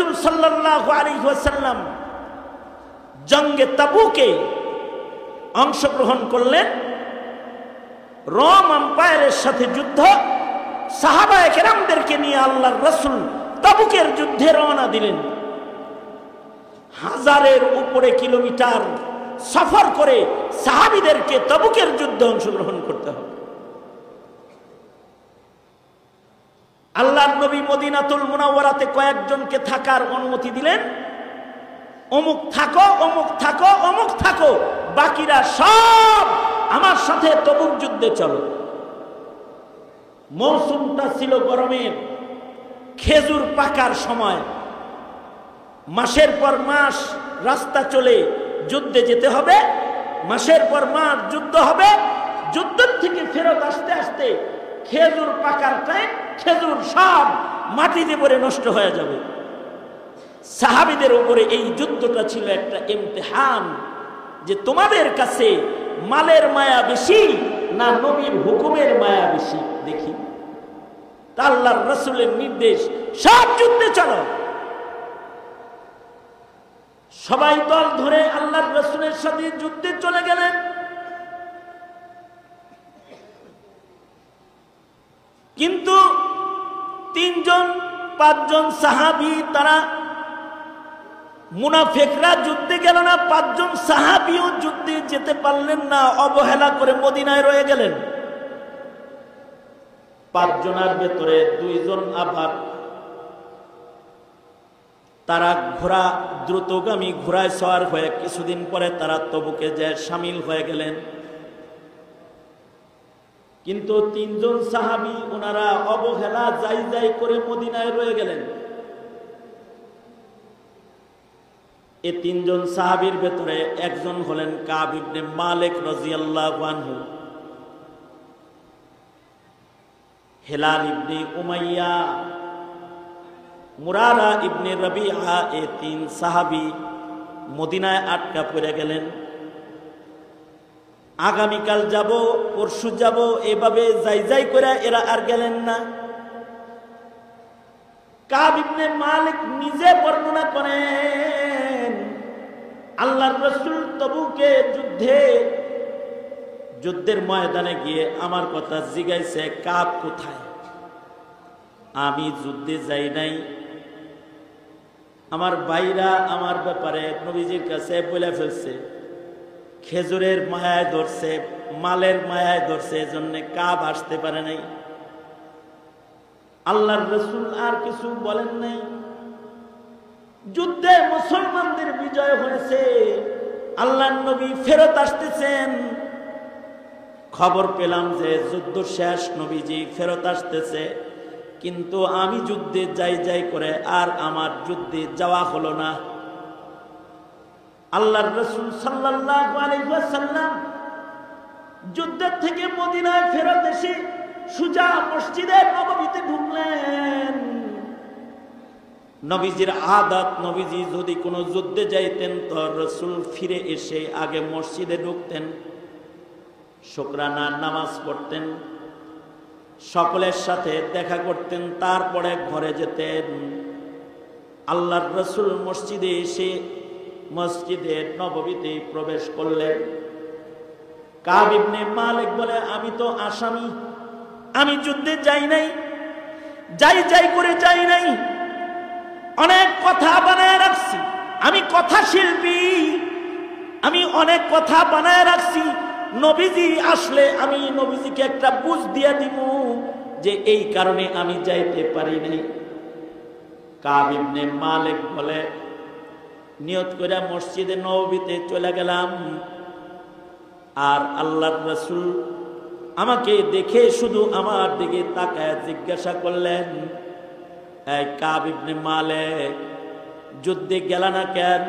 রাসূল সাল্লাল্লাহু আলাইহি ওয়াসাল্লাম জঙ্গে তাবুকে অংশগ্রহণ করলেন। রোম এম্পায়ারের সাথে যুদ্ধ, সাহাবায়ে কেরামদেরকে নিয়ে আল্লাহর রাসূল তাবুকের যুদ্ধে রওনা দিলেন। হাজারের উপরে কিলোমিটার সফর করে সাহাবীদেরকে তাবুকের যুদ্ধে অংশগ্রহণ করতে হবে। আল্লাহর নবী মদিনাতুল মুনাওয়ারাতে কয়েকজনকে থাকার অনুমতি দিলেন। অমুক থাকো, অমুক থাকো, অমুক থাকো, বাকিরা সব আমার সাথে তাবুক যুদ্ধে চলো। মৌসুমটা ছিল গরমের, খেজুর পাকার সময়। মাসের পর মাস রাস্তা চলে যুদ্ধে যেতে হবে, মাসের পর মাস যুদ্ধ হবে। যুদ্ধ থেকে ফেরত আসতে আসতে খেজুর পাকার টাইম, খেজুর সব মাটিতে পড়ে নষ্ট হয়ে যাবে। সাহাবীদের উপরে এই যুদ্ধটা ছিল একটা ইমতিহান, যে তোমাদের কাছে মালের মায়া বেশি না নবীর হুকুমের মায়া বেশি দেখি। তা আল্লাহর রাসূলের নির্দেশ, সব যুদ্ধে চলো। সবাই দল ধরে আল্লাহর রাসূলের সাথে যুদ্ধে চলে গেলেন। কিন্তু 3-5 সাহাবী, তারা মুনাফিকরা যুদ্ধে গেল না, 5 সাহাবীও যুদ্ধে যেতে পারলেন না, অবহেলা করে মদিনায় রয়ে গেলেন। 5 জনের ভেতরে 2 জন আবার তারা ঘোড়া, দ্রুতগামী ঘোড়ায় সওয়ার হয়ে কিছুদিন পরে তারা তবুকে যায় শামিল হয়ে গেলেন। কিন্তু 3 জন সাহাবী ওনারা অবহেলা যাই যাই করে মদিনায় রয়ে গেলেন। এই 3 জন সাহাবীর ভেতরে একজন হলেন কাব ইবনে মালিক রাদিয়াল্লাহু আনহু, হেলাল ইবনে উমাইয়া, মুরারা ইবনে রবিআ। এই 3 সাহাবী মদিনায় আটকা পড়ে গেলেন। আগামীকাল যাব, পরশু যাব, এভাবে যাই যাই করে এরা আর গেলেন না। কাব ইবনে মালিক নিজে বর্ণনা করেন, আল্লাহর রাসূল তবুকে যুদ্ধের ময়দানে গিয়ে আমার কথা জিজ্ঞাসা, কাব কোথায়? আমি যুদ্ধে যাই নাই। আমার ভাইরা আমার ব্যাপারে নবীজির কাছে বলে ফেলছে, খেজুরের মায়ায় ধরছে, মালের মায়ায় ধরছে, এজন্য কাব আসতে পারে নাই। আল্লাহর রাসূল আর কিছু বলেন নাই। যুদ্ধে মুসলমানদের বিজয় হয়েছে, আল্লাহর নবী ফেরত আসতেছেন। খবর পেলাম যে যুদ্ধ শেষ, নবীজি ফেরত আসতেছে, কিন্তু আমি যুদ্ধে যাই যাই করে আর আমার যুদ্ধে যাওয়া হলো না। আল্লাহর রাসূল সাল্লাল্লাহু আলাইহি ওয়াসাল্লাম যুদ্ধের থেকে মদিনায় ফেরত এসে সুজা মসজিদে নববীতে ঢুকলেন। নবীজির আদত, নবীজি যদি কোনো যুদ্ধে যাইতেন তো রাসূল ফিরে এসে আগে মসজিদে ঢুকতেন, শুকরানার নামাজ পড়তেন, সকলের সাথে দেখা করতেন, তারপরে ঘরে যেতেন। আল্লাহর রাসূল মসজিদে এসে মসজিদে নববীতে প্রবেশ করলেন। কাব ইবনে মালিক বলে, আমি তো আসামি, আমি যুদ্ধে যাই নাই, যাই যাই করে যাই নাই, অনেক কথা বানায় রাখছি, আমি কথা শিল্পী, আমি অনেক কথা বানায় রাখছি। নবীজি আসলে আমি নবীজিকে একটা বুঝ দিয়ে দিব যে এই কারণে আমি যাইতে পারি নাই। কাব ইবনে মালিক বলে, নিয়ত করে মসজিদে নববীতে চলে গেলাম, আর আল্লাহর রাসূল আমাকে দেখে শুধু আমার দিকে তাকায় জিজ্ঞাসা করলেন, এই কাব ইবনে মালিক, যুদ্ধে গেল না কেন?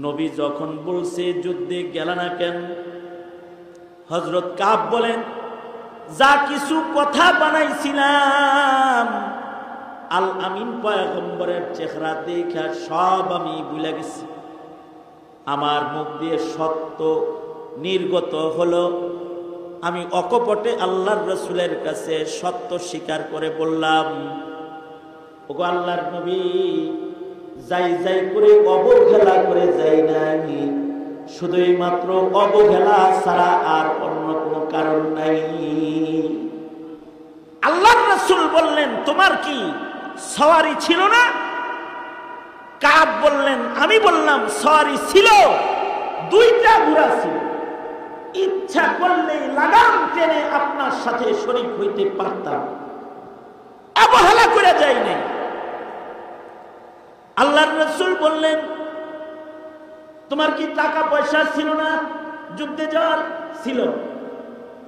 নবী যখন বলছে যুদ্ধে গেল না কেন, হযরত কাব বলেন, যা কিছু কথা বানাইছিলাম আল আমিন পয়গম্বরের চেহারা দেখে সব আমি ভুলে গেছি। আমার মুখ দিয়ে সত্য নির্গত হলো, আমি অকপটে আল্লাহর রাসূলের কাছে সত্য স্বীকার করে বললাম, ওগো আল্লাহর নবী, যাই যাই করে অবহেলা করে যাই নাই, শুধুই মাত্র অবহেলা ছাড়া আর অন্য কোনো কারণ নাই। আল্লাহর রাসূল বললেন, তোমার কি সওয়ারি ছিল না? কাব বললেন, আমি বললাম সওয়ারি ছিল, দুইটা ঘোড়া ছিল, ইচ্ছা করলেই লাগাম টেনে আপনার সাথে শরীক হইতে পারতাম, অবহেলা করে যাই নাই। আল্লাহর রাসূল বললেন, তোমার কি টাকা পয়সা ছিল না? যুদ্ধে যাওয়ার ছিল,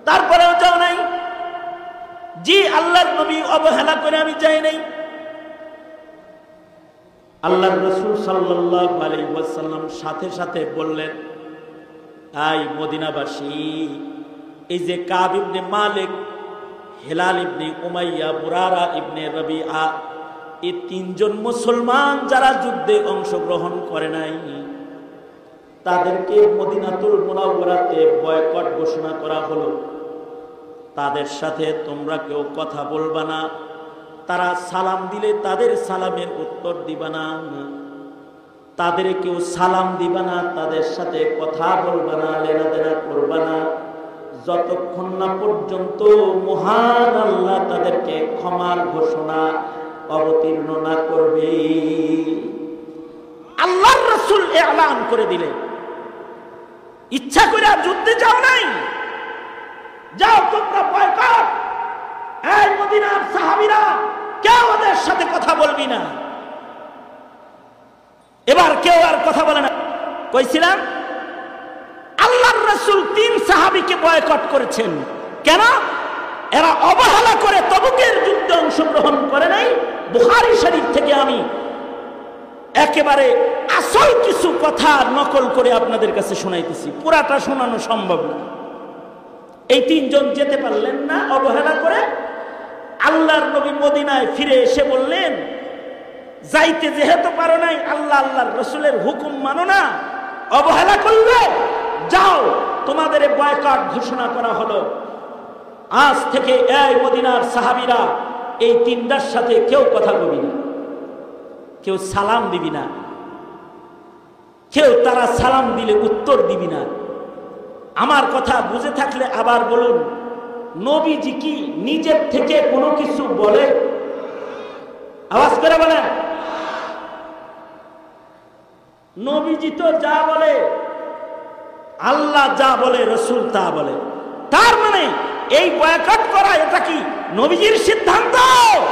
তারপরেও যাও নাই? জি আল্লাহর নবী, অবহেলা করে আমি যাই নাই। আল্লাহর রাসূল সাল্লাল্লাহু আলাইহি ওয়াসাল্লাম সাথে সাথে বললেন, আই মদিনাবাসী, এই যে কাব ইবনে মালিক, হেলাল ইবনে উমাইয়া, মুরারা ইবনে রবিআ, এই তিনজন মুসলমান যারা যুদ্ধে অংশগ্রহণ করে নাই, তাদেরকে মদিনাতুল মুনাওয়ারাতে বয়কট ঘোষণা করা হলো। তাদের সাথে তোমরা কেউ কথা বলবা না, তারা সালাম দিলে তাদের সালামের উত্তর দিবা না, তাদের কেউ সালাম দিবা না, তাদের সাথে কথা বলবা না, লেনাদেনা করবা না, যতক্ষণ না পর্যন্ত মহান আল্লাহ তাদেরকে ক্ষমার ঘোষণা অবতীর্ণ না করবে। আল্লাহর রাসূল এলান করে দিলেন, ইচ্ছা করে যুদ্ধে যাও নাই, যাও তোমরা বয়কট। এই মদিনার সাহাবীরা, কেউ ওদের সাথে কথা বলবি না। এবার কেউ আর কথা বলে না। কইছিলাম আল্লাহর রাসূল 3 সাহাবীকে বয়কট করেছেন। কেন? এরা অবহেলা করে তবুকের যুদ্ধে অংশগ্রহণ করে নাই। বুখারী শরীফ থেকে আমি একেবারে আসল কিছু কথা নকল করে আপনাদের কাছে শোনাইতেছি, পুরাটা শোনানো সম্ভব না। এই 3 জন যেতে পারলেন না অবহেলা করে। আল্লাহর নবী মদিনায় ফিরে এসে বললেন, যাইতে যেহেতু পারো নাই, আল্লাহর রাসূলের হুকুম মানো না, অবহেলা করলে, যাও, তোমাদের বয়কট ঘোষণা করা হলো। আজ থেকে এই মদিনার সাহাবীরা এই 3টার সাথে কেউ কথা বলবি না, কেউ সালাম দিবি না, কেউ তারা সালাম দিলে উত্তর দিবি না। আমার কথা বুঝে থাকলে আবার বলুন, নবীজি কি নিজের থেকে কোনো কিছু বলে? আওয়াজ করে বলেন। নবীজি তো যা বলে, আল্লাহ যা বলে, রাসূল তা বলে। তার মানে এই বয়কট করা, এটা কি নবীজির সিদ্ধান্ত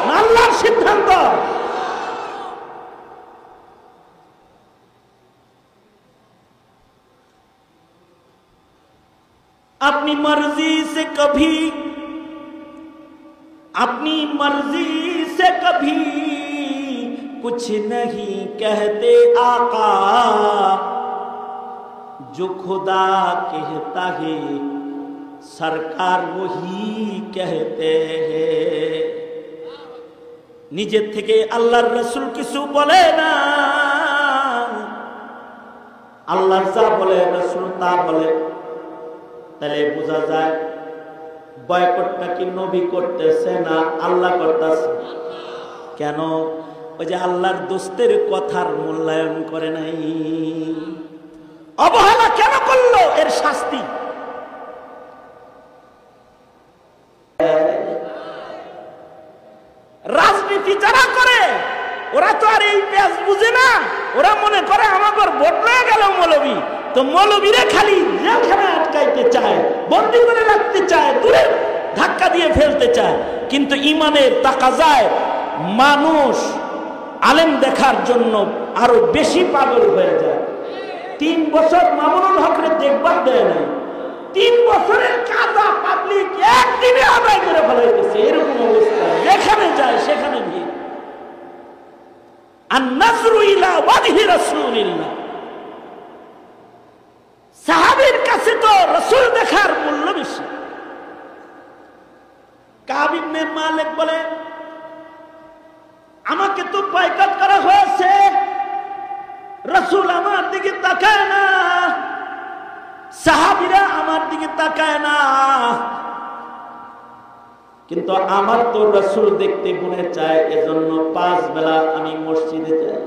না আল্লাহর সিদ্ধান্ত? अपनी मर्जी से कभी, अपनी मर्जी से कभी कुछ नहीं कहते आका, जो खुदा कहता है सरकार वही कहते हैं। নিজের থেকে আল্লাহর রাসূল কিছু বলে না, আল্লাহ যা বলে রাসূল তা বলে। তাহলে বোঝা যায় বয়কটটা কি নবী করতেছে না আল্লাহ করতেছে? কেন? ওই যে আল্লাহর দোস্তের কথার মূল্যায়ন করে নাই। অবহেলা কেন করলো? এর শাস্তি। রাজনীতি যারা করে ওরা তো আর এই পেঁয়াজ বুঝে না। ওরা মনে করে আমাদের ভোট হয়ে গেল মৌলবী, তো মৌলবীরা খালি জেলখানে আটকাইতে চায়, বন্দী করে রাখতে চায়, দূরে ধাক্কা দিয়ে ফেলতে চায়। কিন্তু ইমানের তাকাজায় মানুষ আলেম দেখার জন্য আরো বেশি পাগল হয়ে যায়। 3 বছর মামুনুল হকরে দেখবার দেয় নাই, 3 বছরের কাজা পাবলিক একদিনে আদায় করে ফেলাইতেছে। এরকম অবস্থা, যেখানে যায় সেখানে ভিড়। আন-নাযরু ইলা ওয়াজহি রাসূলিল্লাহ, সাহাবীর কাছে তো রাসূল দেখার মূল্য বেশি। কাব ইবনে মালিক বলে, আমাকে তো বয়কট করা হয়েছে, রাসূল আমার দিকে তাকায় না, সাহাবীরা আমার দিকে তাকায় না। কিন্তু আমার তো রাসূল দেখতে গুণে চায়, এজন্য 5 বেলা আমি মসজিদে যাই।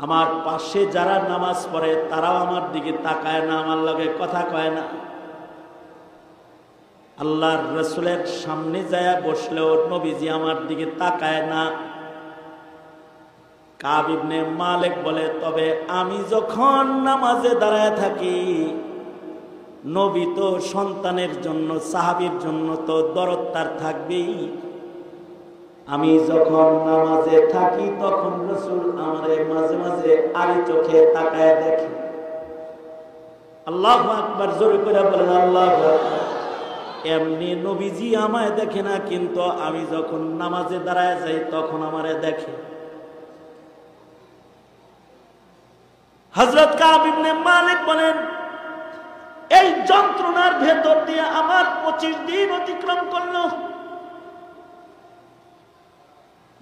আমার পাশে যারা নামাজ পড়ে তারাও আমার দিকে তাকায় না, আমার লগে কথা কয় না। আল্লাহর রাসূলের সামনে যায় বসলেও নবীজি আমার দিকে তাকায় না। কাব ইবনে মালিক বলে, তবে আমি যখন নামাজে দাঁড়ায় থাকি, নবী তো সন্তানের জন্য, সাহাবীর জন্য তো দরদ তার থাকবেই। আমি যখন নামাজে থাকি তখন রাসূল আমারে মাঝে মাঝে আড়ি চোখে তাকায় দেখে। আল্লাহু আকবার, জোরে করে বলেন আল্লাহু আকবার। এমনি নবীজি আমায় দেখে না, কিন্তু আমি যখন নামাজে দাঁড়ায় যাই তখন আমারে দেখে। হযরত কাব ইবনে মালিক বলেন, এই যন্ত্রণার ভেতর দিয়ে আমার 25 দিন অতিক্রম করলো।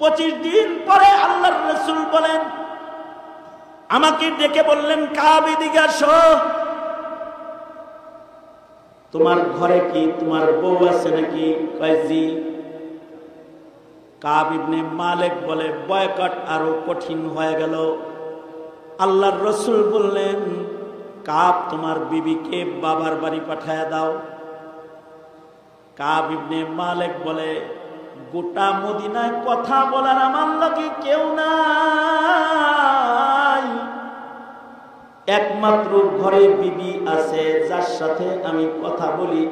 25 দিন পরে আল্লাহর রাসূল বলেন, আমাকে ডেকে বললেন, কাব এদিকে আসো, তোমার ঘরে কি তোমার বউ আছে নাকি? কয় জি। কাব ইবনে মালিক বলে, বয়কট আরো কঠিন হয়ে গেল। আল্লাহর রাসূল বললেন, কাব তোমার বিবিকে বাবার বাড়ি পাঠায় দাও। কাব ইবনে মালিক বলে, গোটা মদিনায় কথা বলার আমার লগে কেউ নাই, একমাত্র ঘরে বিবি আছে যার সাথে আমি কথা বলি,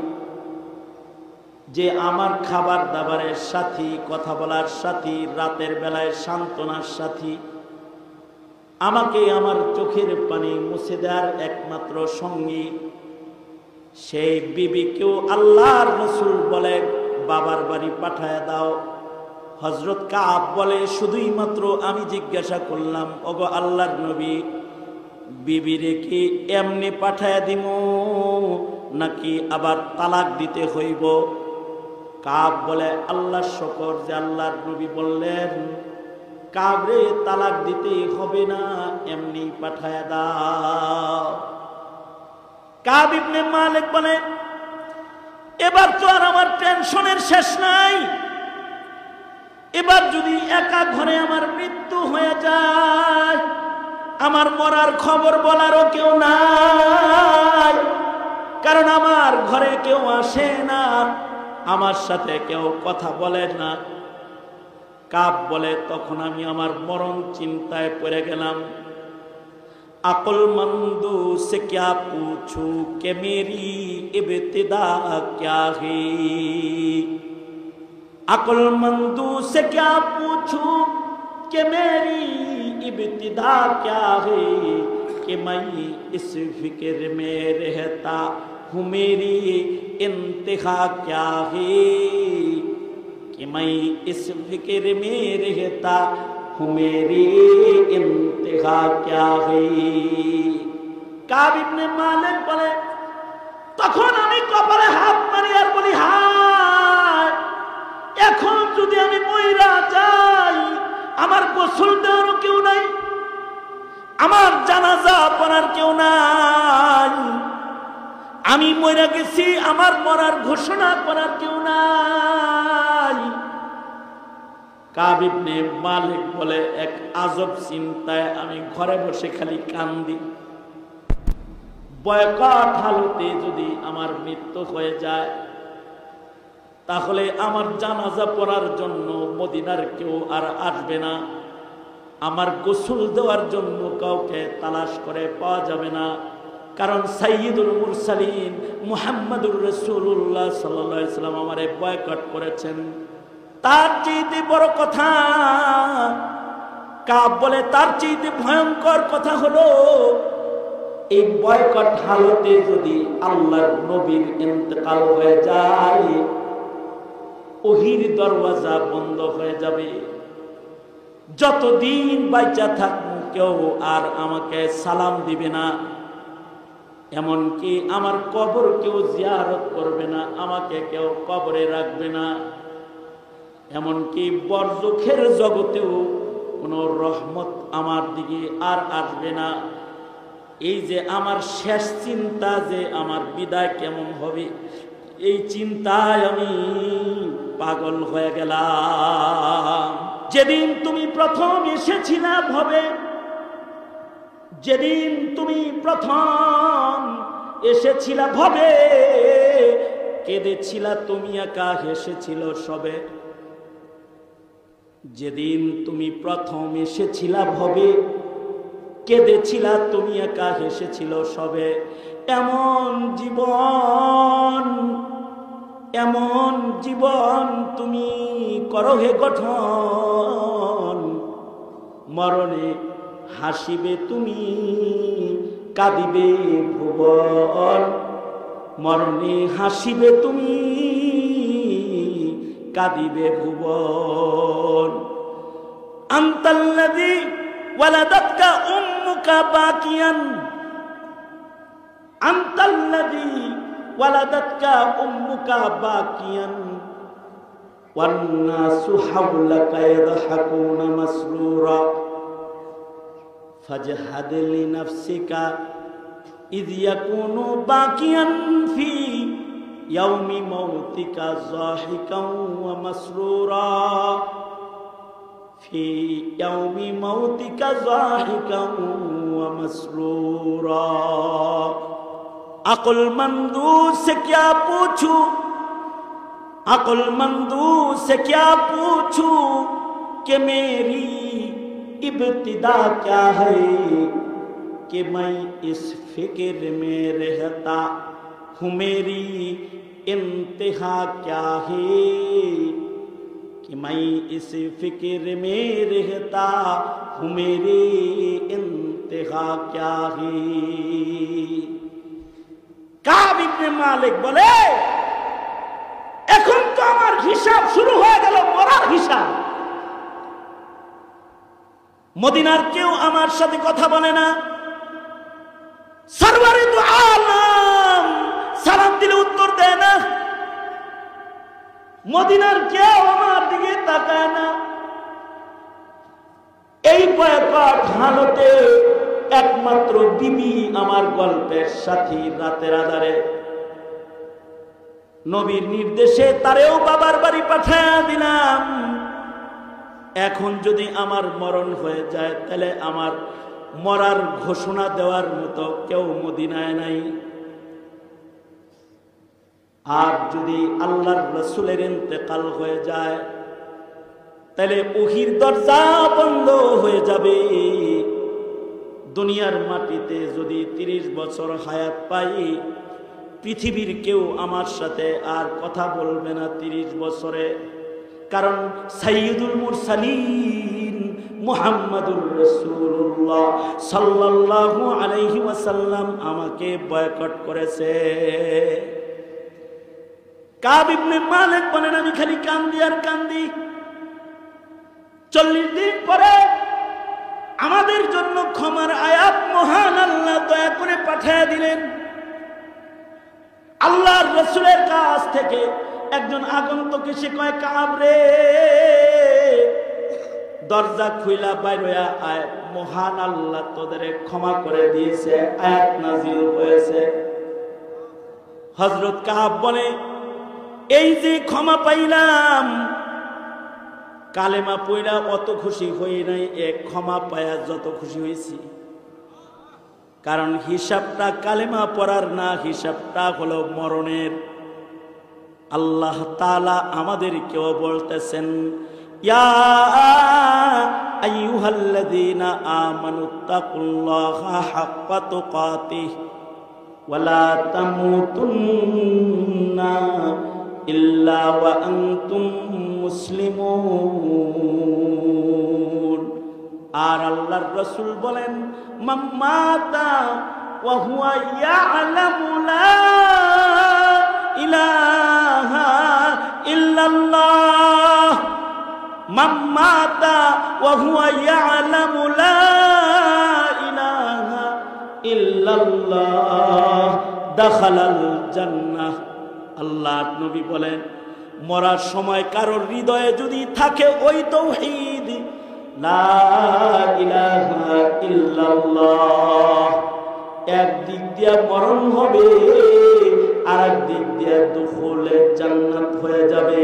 যে আমার খাবার দাবারের সাথী, কথা বলার সাথী, রাতের বেলায় সান্ত্বনার সাথী, আমাকে আমার চোখের পানি মুছে দেওয়ার একমাত্র সঙ্গী। সেই বিবিকেও আল্লাহর রাসূল বলে বাবার বাড়ি পাঠায় দাও। হযরত কাব বলে, শুধুই মাত্র আমি জিজ্ঞাসা করলাম, ওগো আল্লাহর নবী, বিবিরে কি এমনি পাঠায় দিমু নাকি আবার তালাক দিতে হইব? কাব বলে, আল্লাহর শকর যে আল্লাহর নবী বললেন কাবরে তালাক দিতেই হবে না, এমনি পাঠায় দাও। কাব ইবনে মালিক বলে, এবার তো আর আমার টেনশনের শেষ নাই। এবার যদি একা ঘরে আমার মৃত্যু হয়ে যায়, আমার মরার খবর বলারও কেউ নাই, কারণ আমার ঘরে কেউ আসে না, আমার সাথে কেউ কথা বলে না। কাব বলে, তখন আমি আমার মরণ চিন্তায় পড়ে গেলাম। अक्लमंदू से क्या पूछूं कि मेरी इब्तिदा क्या है, अक्लमंदू से क्या पूछूं कि मेरी इब्तिदा क्या है, कि मैं इस फिक्र में रहता हूँ मेरी इंतहा क्या है, कि मैं इस फिक्र में रहता हूँ मेरी इंतहा क्या है। কাব ইবনে মালিক বলে, তখন আমি কপালে হাত মারি আর বলি, হায়, এখন যদি আমি মইরা যাই, আমার গোসল দেওয়ারও কেউ নাই, আমার জানাজা পড়ার কেউ নাই, আমি মইরা গেছি, আমার মরার ঘোষণা করার কেউ নাই। কাব ইবনে মালিক বলে, এক আজব চিন্তায় আমি ঘরে বসে খালি কান্দি। বয়কট হালতে যদি আমার মৃত্যু হয়ে যায়, তাহলে আমার জানাজা পড়ার জন্য মদিনার কেউ আর আসবে না, আমার গোসল দেওয়ার জন্য কাউকে তালাশ করে পাওয়া যাবে না, কারণ সাইয়্যিদুল মুরসালিন মুহাম্মদুর রাসূলুল্লাহ সাল্লাল্লাহু আলাইহি ওয়াসাল্লাম আমারে বয়কট করেছেন। তার চেয়ে বড় কথা, কাব বলে, তার চেয়ে ভয়ঙ্কর কথা হলো, এই বয়কট হালতে যদি আল্লাহর নবীর ইন্তেকাল হয়ে যায়, ওহির দরওয়াজা বন্ধ হয়ে যাবে, যতদিন বাইচা থাকবো কেউ আর আমাকে সালাম দিবে না, এমনকি আমার কবর কেউ জিয়ারত করবে না, আমাকে কেউ কবরে রাখবে না, এমনকি বরজখের জগতেও কোনো রহমত আমার দিকে আর আসবে না। এই যে আমার শেষ চিন্তা, যে আমার বিদায় কেমন হবে, এই চিন্তায় আমি পাগল হয়ে গেলাম। যেদিন তুমি প্রথম এসেছিলা ভবে, যেদিন তুমি প্রথম এসেছিলা ভবে, কেঁদেছিলা তুমি একা, হেসেছিল সবে। যেদিন তুমি প্রথম এসেছিলা ভবে, কেঁদেছিলা তুমি একা, হেসেছিল সবে। এমন জীবন, এমন জীবন তুমি করো হে গঠন, মরণে হাসিবে তুমি, কাঁদিবে ভুবন। মরণে হাসিবে তুমি, কাঁদিবে ভুবন। আনতাল্লাযী ওয়ালাদাতকা উম্মুকা বাকিয়ান, আনতাল্লাযী ওয়ালাদাতকা উম্মুকা বাকিয়ান, ওয়ান্নাসু হাওলাকা ইয়াদহাকুনা মাসরুরা। ফাজহাদ লিনাফসিকা ইয ইয়াকুনু বাকিয়ান ফি ইয়াউমি মাউতিকা যাহিকান ওয়া মাসরুরা। ফি ইয়াউমি মাউতিকা যাহিকান ওয়া মাসরুরা। अक्लमंदू से क्या पूछूं, अक्लमंदू से क्या पूछूं कि मेरी इब्तिदा क्या है, कि मैं इस फिक्र में रहता हूँ मेरी इंतहा क्या है, कि मैं इस फिक्र में रहता हूँ मेरी इंतहा क्या है। কাব ইবনে মালিক বলে, এখন তো আমার হিসাব শুরু হয়ে গেল, মরার হিসাব। মদিনার কেউ আমার সাথে কথা বলে না, সরওয়ারে দু আলম সালাম দিলে উত্তর দেয় না, মদিনার কেউ আমার দিকে তাকায় না। এই বয়কট হালতে একমাত্র বিবি আমার গল্পের সাথী, রাতের আধারে নবীর নির্দেশে তারেও বাবার বাড়ি পাঠিয়ে দিলাম। এখন যদি আমার মরণ হয়ে যায়, তাহলে আমার মরার ঘোষণা দেওয়ার মতো কেউ মদিনায় নাই। আর যদি আল্লাহর রাসূলের ইন্তেকাল হয়ে যায়, তাহলে ওহির দরজা বন্ধ হয়ে যাবে। দুনিয়ার মাটিতে যদি 30 বছর হায়াত পাই, পৃথিবীর কেউ আমার সাথে আর কথা বলবে না 30 বছরে। কারণ সাইয়্যিদুল মুরসালিন মুহাম্মাদুর রাসূলুল্লাহ সাল্লাল্লাহু আলাইহি ওয়াসাল্লাম আমাকে বয়কট করেছে। কাব ইবনে মালিক বলেন, আমি খালি কান্দি আর কান্দি। 40 দিন পরে আমাদের জন্য ক্ষমার আয়াত মহান আল্লাহ দয়া করে পাঠিয়ে দিলেন। আল্লাহর রাসূলের কাছ থেকে একজন আগন্তুক এসে কয়, কাব রে, দরজা খুইলা বাইর হইয়া আয়, মহান আল্লাহ তোদের ক্ষমা করে দিয়েছে, আয়াত নাজিল হয়েছে। হযরত কাব বলে, এই যে ক্ষমা পাইলাম, কালেমা পয়লা অত খুশি হই নাই, এক ক্ষমা পায়া যত খুশি হয়েছি। কারণ হিসাবটা কালেমা পড়ার না, হিসাবটা হলো মরণের। আল্লাহ তাআলা আমাদেরকেও বলতেছেন, ইয়া আইয়ুহাল্লাযীনা আমানুত্তাকুল্লাহা হাক্কা তুকাতিহি ওয়া লা তামুতুন্না ইল্লা ওয়া আনতুম মুসলিমুন। আর আল্লাহর রাসূল বলেন, মান মাতা ওয়া হুয়া ইয়ালামু লা ইলাহা ইল্লাল্লাহ, মান মাতা ওয়া হুয়া ইয়ালামু লা ইলাহা ইল্লাল্লাহ দাখালাল জান্নাহ। আল্লাহর নবী বলেন, মরার সময় কারোর হৃদয়ে যদি থাকে ওই তাওহীদ, লা ইলাহা ইল্লাল্লাহ, একদিক দিয়া মরণ হবে, আর এক দিক দিয়ে দুখুলে জান্নাত হয়ে যাবে।